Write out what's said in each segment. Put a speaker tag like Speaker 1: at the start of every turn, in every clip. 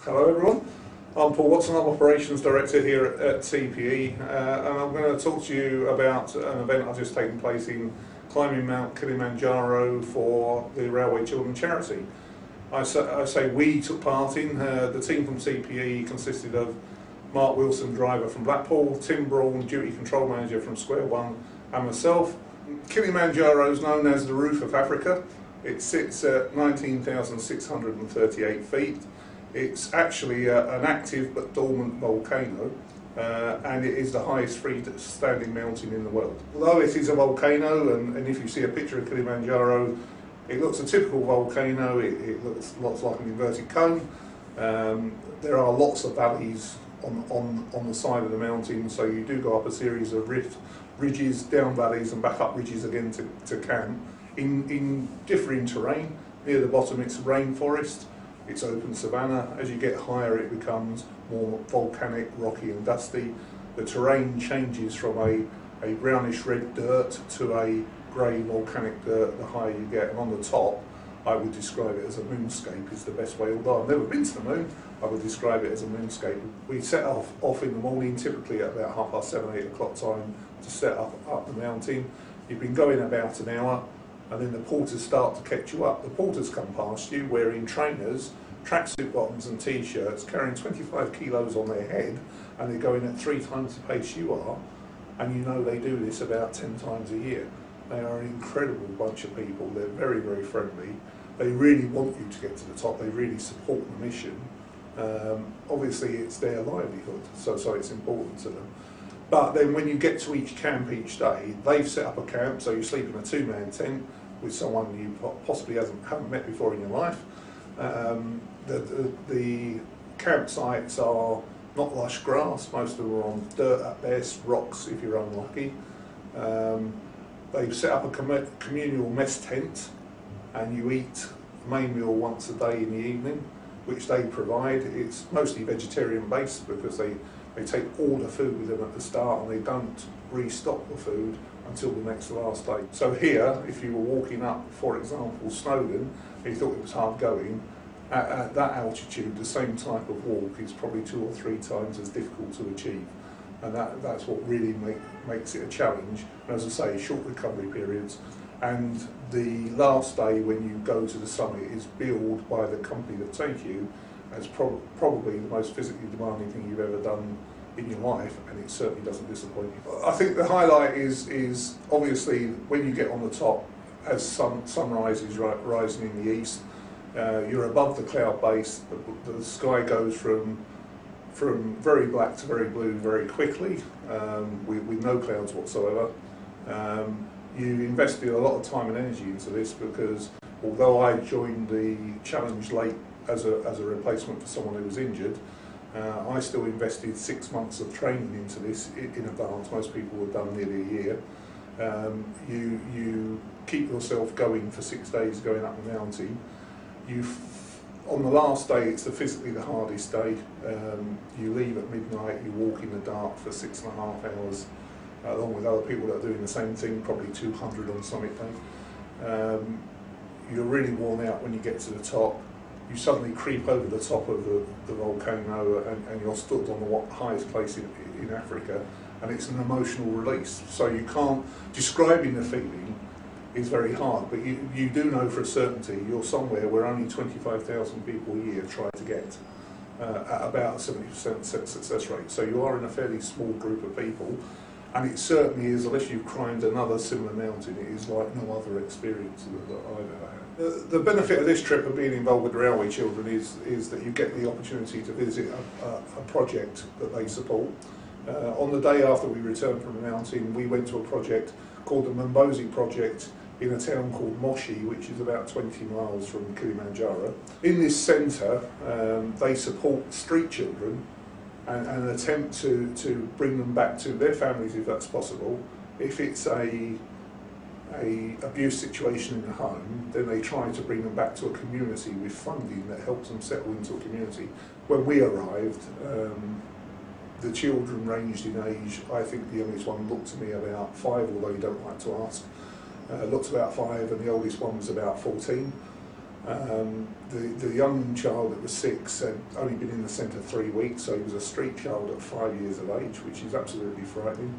Speaker 1: Hello everyone, I'm Paul Watson, I'm Operations Director here at TPE, and I'm going to talk to you about an event I've just taken place in climbing Mount Kilimanjaro for the Railway Children charity. I say we took part in, the team from TPE consisted of Mark Wilson, driver from Blackpool, Tim Brawn, duty control manager from Square One, and myself. Kilimanjaro is known as the roof of Africa. It sits at 19,638 feet. It's actually an active but dormant volcano, and it is the highest freestanding mountain in the world. Although it is a volcano, and if you see a picture of Kilimanjaro, it looks a typical volcano. It looks lots like an inverted cone. There are lots of valleys on the side of the mountain, so you do go up a series of ridges, down valleys, and back up ridges again to camp. In differing terrain, near the bottom it's rainforest. It's open savanna. As you get higher it becomes more volcanic, rocky and dusty. The terrain changes from a brownish red dirt to a grey volcanic dirt the higher you get, and on the top I would describe it as a moonscape is the best way. Although I've never been to the moon, I would describe it as a moonscape. We set off in the morning, typically at about 7:30, 8 o'clock time, to set up the mountain. You've been going about an hour, and then the porters start to catch you up. The porters come past you wearing trainers, tracksuit bottoms and t-shirts, carrying 25 kilos on their head, and they're going at 3 times the pace you are, and you know they do this about 10 times a year. They are an incredible bunch of people. They're very, very friendly. They really want you to get to the top. They really support the mission. Obviously it's their livelihood, so it's important to them. But then when you get to each camp each day, they've set up a camp, so you sleep in a 2-man tent with someone you possibly haven't met before in your life. The campsites are not lush grass, most of them are on dirt at best, rocks if you're unlucky. They've set up a communal mess tent, and you eat the main meal once a day in the evening, which they provide. It's mostly vegetarian based because they take all the food with them at the start, and they don't restock the food until the next last day. So here, if you were walking up, for example, Snowdon, and you thought it was hard going, at that altitude, the same type of walk is probably 2 or 3 times as difficult to achieve. And that's what really makes it a challenge. And as I say, short recovery periods. And the last day when you go to the summit is billed by the company that take you as probably the most physically demanding thing you've ever done in your life, and it certainly doesn't disappoint you. I think the highlight is obviously when you get on the top, as sunrise is rising in the east, you're above the cloud base. The sky goes from very black to very blue very quickly, with no clouds whatsoever. You invested a lot of time and energy into this because although I joined the challenge late as a replacement for someone who was injured, I still invested 6 months of training into this in advance. Most people were done nearly a year. You keep yourself going for 6 days going up the mountain. On the last day, it's physically the hardest day. You leave at midnight, you walk in the dark for 6.5 hours, along with other people that are doing the same thing, probably 200 on summit day. You're really worn out when you get to the top. You suddenly creep over the top of the volcano, and you're stood on the highest place in Africa, and it's an emotional release. So you can't, describing the feeling is very hard, but you do know for a certainty you're somewhere where only 25,000 people a year try to get, at about a 70% success rate. So you are in a fairly small group of people, and it certainly is, unless you've climbed another similar mountain, it is like no other experience that I've ever had. The benefit of this trip of being involved with the Railway Children is that you get the opportunity to visit a project that they support. On the day after we returned from the mountain, we went to a project called the Mombozi Project in a town called Moshi, which is about 20 miles from Kilimanjaro. In this centre, they support street children and attempt to bring them back to their families if that's possible. If it's a abuse situation in the home, then they try to bring them back to a community with funding that helps them settle into a community. When we arrived, the children ranged in age. I think the youngest one looked to me about 5, although you don't like to ask. Looked about 5, and the oldest one was about 14. The young child that was 6 had only been in the centre 3 weeks, so he was a street child at 5 years of age, which is absolutely frightening.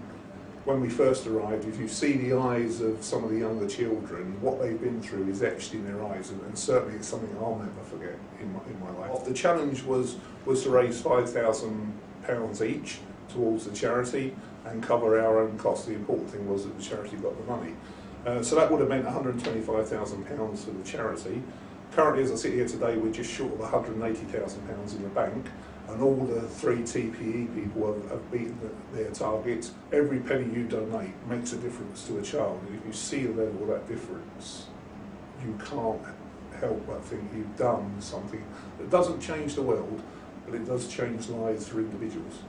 Speaker 1: When we first arrived, if you see the eyes of some of the younger children, what they've been through is etched in their eyes, and certainly it's something I'll never forget in my life. The challenge was to raise £5,000 each towards the charity and cover our own costs. The important thing was that the charity got the money. So that would have meant £125,000 for the charity. Currently, as I sit here today, we're just short of £180,000 in the bank, and all the 3 TPE people have beaten their targets. Every penny you donate makes a difference to a child, and if you see the level of that difference, you can't help but think you've done something that doesn't change the world, but it does change lives for individuals.